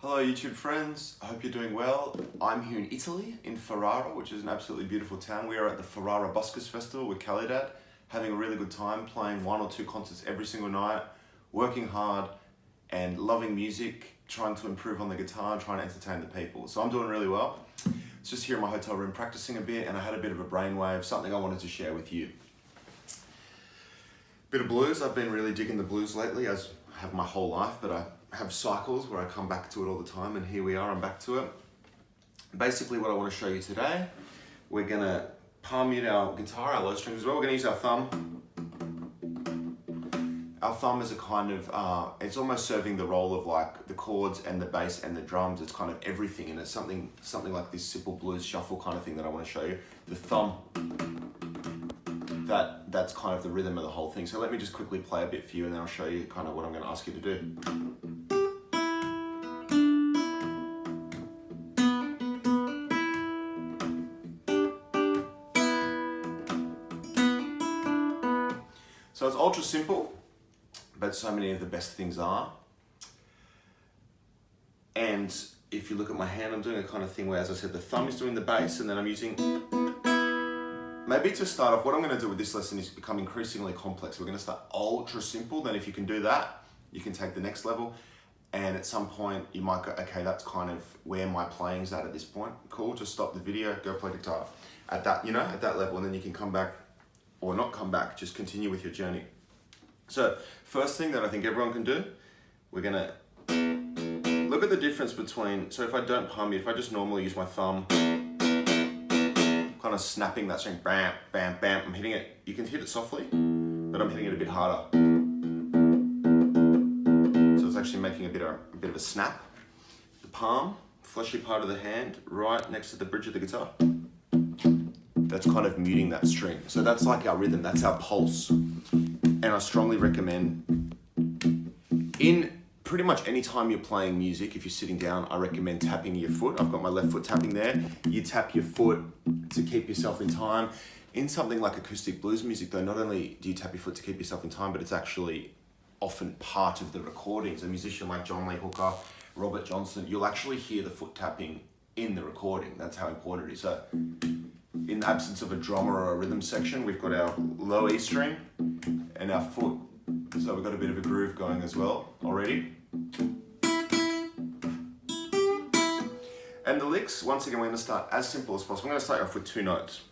Hello YouTube friends, I hope you're doing well. I'm here in Italy, in Ferrara, which is an absolutely beautiful town. We are at the Ferrara Buskers Festival with KALLIDAD, having a really good time, playing 1 or 2 concerts every single night, working hard and loving music, trying to improve on the guitar and trying to entertain the people. So I'm doing really well. It's just here in my hotel room practicing a bit, and I had a bit of a brainwave, something I wanted to share with you. Bit of blues. I've been really digging the blues lately, as I have my whole life, but I have cycles where I come back to it all the time, and here we are, I'm back to it. Basically what I want to show you today, we're going to palm mute our guitar, our low strings as well. We're going to use our thumb. Our thumb is a kind of, it's almost serving the role of like the chords and the bass and the drums. It's kind of everything, and it's something like this simple blues shuffle kind of thing that I want to show you. The thumb, that's kind of the rhythm of the whole thing. So let me just quickly play a bit for you, and then I'll show you kind of what I'm going to ask you to do. So it's ultra simple, but so many of the best things are. And if you look at my hand, I'm doing a kind of thing where, as I said, the thumb is doing the bass, and then I'm using... Maybe to start off, what I'm going to do with this lesson is become increasingly complex. We're going to start ultra simple, then if you can do that, you can take the next level. And at some point, you might go, okay, that's kind of where my playing's at this point. Cool, just stop the video, go play guitar. At that, at that level, and then you can come back, or not come back, just continue with your journey. So, first thing that I think everyone can do, we're going to look at the difference between, so if I don't palm mute, if I just normally use my thumb, kind of snapping that string, bam, bam, bam, I'm hitting it, you can hit it softly, but I'm hitting it a bit harder. So it's actually making a bit of a snap. The palm, fleshy part of the hand, right next to the bridge of the guitar. That's kind of muting that string. So that's like our rhythm, that's our pulse. And I strongly recommend, in pretty much any time you're playing music, if you're sitting down, I recommend tapping your foot. I've got my left foot tapping there. You tap your foot to keep yourself in time. In something like acoustic blues music though, not only do you tap your foot to keep yourself in time, but it's actually often part of the recordings. A musician like John Lee Hooker, Robert Johnson, you'll actually hear the foot tapping in the recording. That's how important it is. So in the absence of a drummer or a rhythm section, we've got our low E string and our foot. So we've got a bit of a groove going as well already. And the licks, once again, we're going to start as simple as possible. I'm going to start off with 2 notes.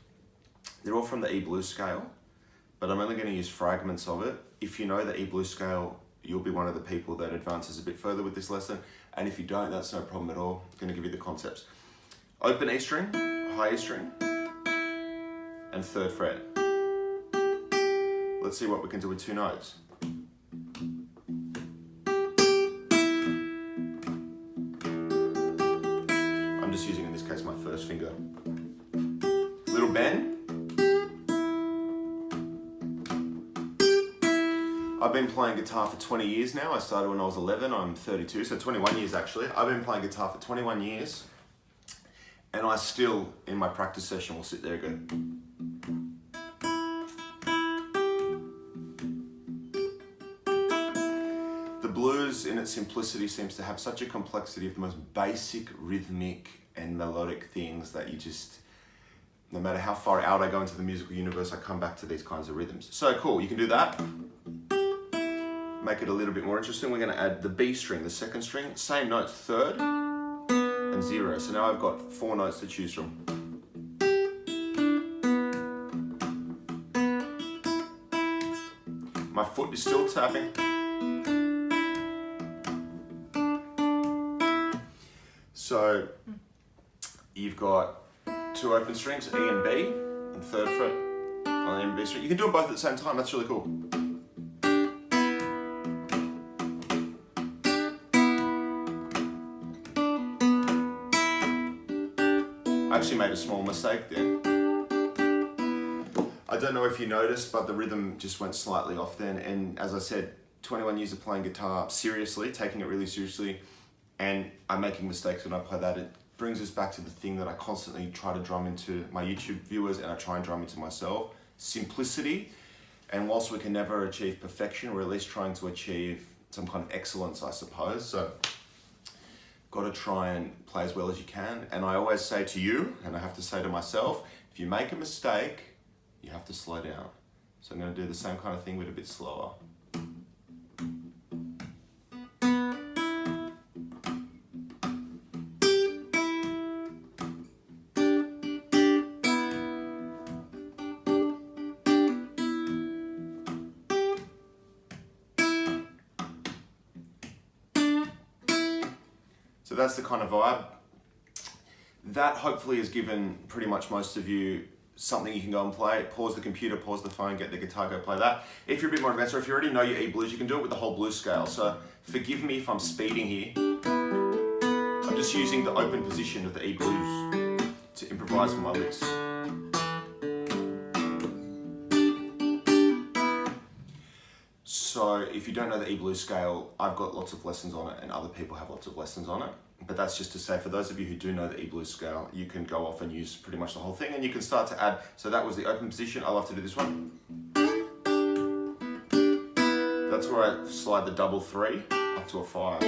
They're all from the E blues scale, but I'm only going to use fragments of it. If you know the E blues scale, you'll be one of the people that advances a bit further with this lesson. And if you don't, that's no problem at all. I'm going to give you the concepts. Open E string, high E string, and 3rd fret. Let's see what we can do with 2 notes. I'm just using, in this case, my 1st finger. Little bend. I've been playing guitar for 20 years now. I started when I was 11, I'm 32, so 21 years actually. I've been playing guitar for 21 years, and I still, in my practice session, will sit there and go. The blues, in its simplicity, seems to have such a complexity of the most basic rhythmic and melodic things that you just, no matter how far out I go into the musical universe, I come back to these kinds of rhythms. So cool, you can do that. Make it a little bit more interesting. We're going to add the B string, the 2nd string, same notes, 3rd and 0. So now I've got 4 notes to choose from. My foot is still tapping. So you've got 2 open strings, E and B, and 3rd fret on the E and B string. You can do them both at the same time, that's really cool. I actually made a small mistake there. I don't know if you noticed, but the rhythm just went slightly off then. And as I said, 21 years of playing guitar seriously, taking it really seriously, and I'm making mistakes when I play that. It brings us back to the thing that I constantly try to drum into my YouTube viewers, and I try and drum into myself. Simplicity. And whilst we can never achieve perfection, we're at least trying to achieve some kind of excellence, I suppose. So got to try and play as well as you can. And I always say to you, and I have to say to myself, if you make a mistake, you have to slow down. So I'm going to do the same kind of thing with a bit slower. So that's the kind of vibe. That hopefully has given pretty much most of you something you can go and play. Pause the computer, pause the phone, get the guitar, go play that. If you're a bit more advanced, or if you already know your E blues, you can do it with the whole blues scale. So forgive me if I'm speeding here. I'm just using the open position of the E blues to improvise my licks. So if you don't know the E blues scale, I've got lots of lessons on it and other people have lots of lessons on it. But that's just to say, for those of you who do know the E blues scale, you can go off and use pretty much the whole thing and you can start to add. So that was the open position. I love to do this one. That's where I slide the double 3 up to a 5.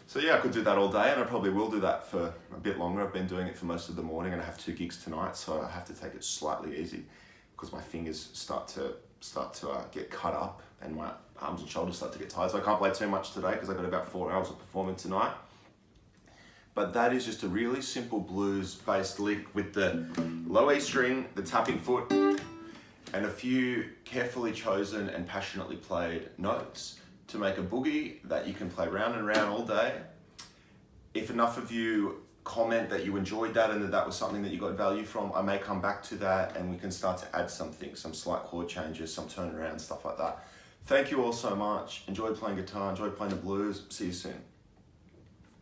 So yeah, I could do that all day and I probably will do that for a bit longer. I've been doing it for most of the morning and I have 2 gigs tonight, so I have to take it slightly easy because my fingers start to get cut up and my arms and shoulders start to get tired. So I can't play too much today because I've got about 4 hours of performing tonight. But that is just a really simple blues based lick with the low E string, the tapping foot, and a few carefully chosen and passionately played notes to make a boogie that you can play round and round all day. If enough of you comment that you enjoyed that and that was something that you got value from, I may come back to that and we can start to add something, some slight chord changes, some turnaround, stuff like that. Thank you all so much. Enjoy playing guitar, enjoy playing the blues. See you soon.